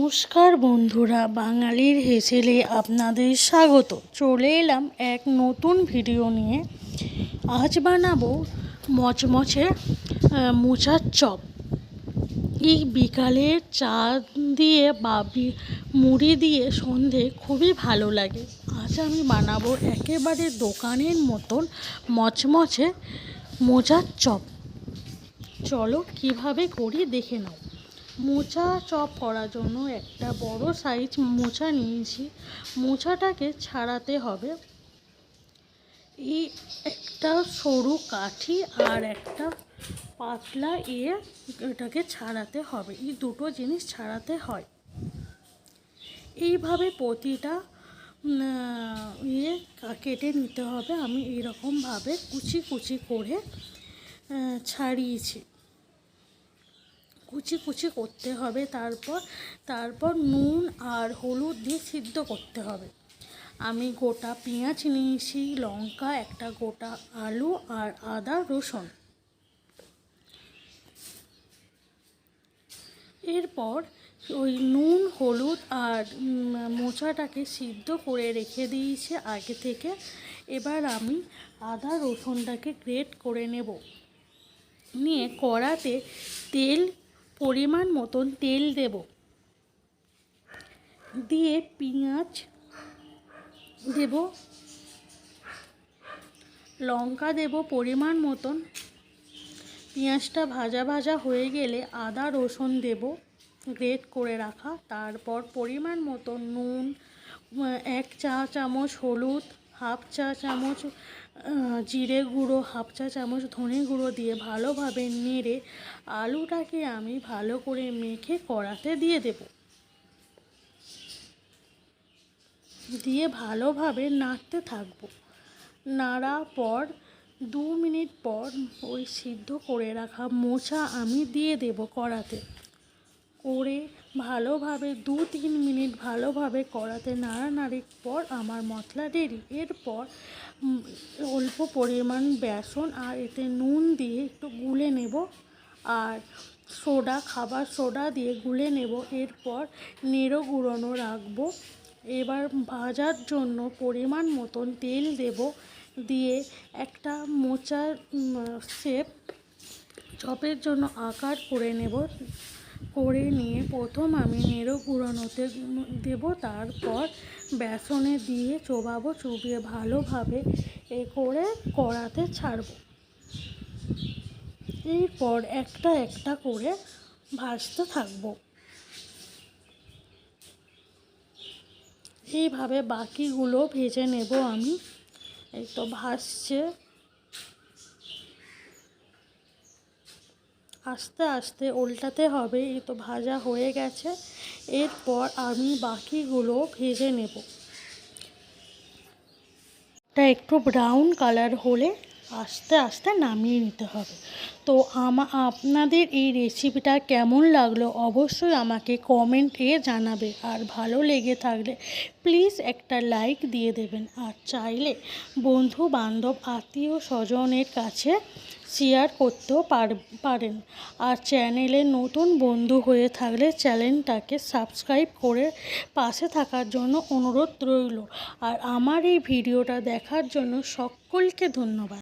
নমস্কার বন্ধুরা, বাঙালির হেসেলে আপনাদের স্বাগত। চলে এলাম এক নতুন ভিডিও নিয়ে। আজ বানাবো মচমচে মোচার চপ। এই বিকালে চা দিয়ে বা মুড়ি দিয়ে সন্ধে খুবই ভালো লাগে। আজ আমি বানাবো একেবারে দোকানের মতন মচমচে মোচার চপ। চলো কিভাবে করি দেখে নাও। মোচা চপ করার জন্য একটা বড় সাইজ মোচা নিয়েছি। মোচাটাকে ছাড়াতে হবে। এই একটা সরু কাঠি আর একটা পাতলা এটাকে ছাড়াতে হবে। এই দুটো জিনিস ছাড়াতে হয়। এইভাবে প্রতিটা কেটে নিতে হবে। আমি এইরকমভাবে কুচি কুচি করে ছাড়িয়েছি। কুচি কুচি করতে হবে। তারপর নুন আর হলুদ দিয়ে সিদ্ধ করতে হবে। আমি গোটা পেঁয়াজ নিয়েছি, লঙ্কা, একটা গোটা আলু আর আদা রসুন। এরপর ওই নুন হলুদ আর মোচাটাকে সিদ্ধ করে রেখে দিয়েছি আগে থেকে। এবার আমি আদা রসুনটাকে গ্রেট করে নেব। নিয়ে কড়াতে পরিমাণ মতন তেল দেব। দিয়ে পেঁয়াজ দেব, লঙ্কা দেব পরিমাণ মতন। পেঁয়াজটা ভাজা ভাজা হয়ে গেলে আদা রসুন দেব গ্রেট করে রাখা। তারপর পরিমাণ মতন নুন, 1 চা চামচ হলুদ, 1/2 চা চামচ জিরে গুঁড়ো, 1/2 চা চামচ ধনে গুঁড়ো দিয়ে ভালোভাবে নেড়ে আলুটাকে আমি ভালো করে মেখে কড়াতে দিয়ে দেব। দিয়ে ভালোভাবে নাড়তে থাকবো। নাড়ার পর 2 মিনিট পর ওই সিদ্ধ করে রাখা মোচা আমি দিয়ে দেব কড়াতে। করে ভালোভাবে 2-3 মিনিট ভালোভাবে কড়াতে নাড়ানাড়ির পর আমার মশলা রেডি। এরপর অল্প পরিমাণ বেসন আর এতে নুন দিয়ে একটু গুলে নেব আর খাবার সোডা দিয়ে গুলে নেব। এরপর নেড়ে গুঁড়োনো রাখবো। এবার ভাজার জন্য পরিমাণ মতন তেল দেব। দিয়ে একটা মোচার চপের জন্য আকার করে নেব। করে নিয়ে প্রথম আমি নেড়ে গুঁড়োনোতে দেব। তারপর বেসনে দিয়ে চোবাবো। চুবিয়ে ভালোভাবে করে কড়াতে ছাড়ব। এরপর একটা একটা করে ভাজতে থাকবো। এইভাবে বাকিগুলো ভেজে নেব আমি। এই তো ভাজছে। আস্তে আস্তে উল্টাতে হবে। এই তো ভাজা হয়ে গেছে। এরপর আমি বাকিগুলো ভেজে নেব। এটা একটু ব্রাউন কালার হলে আস্তে আস্তে নামিয়ে নিতে হবে। তো আপনাদের এই রেসিপিটা কেমন লাগলো অবশ্যই আমাকে কমেন্টে জানাবে। আর ভালো লেগে থাকলে প্লিজ একটা লাইক দিয়ে দেবেন। আর চাইলে বন্ধু বান্ধব আত্মীয় স্বজনের কাছে শেয়ার করতেও পারেন। আর চ্যানেলে নতুন বন্ধু হয়ে থাকলে চ্যানেলটাকে সাবস্ক্রাইব করে পাশে থাকার জন্য অনুরোধ রইল। আর আমার এই ভিডিওটা দেখার জন্য সকলকে ধন্যবাদ।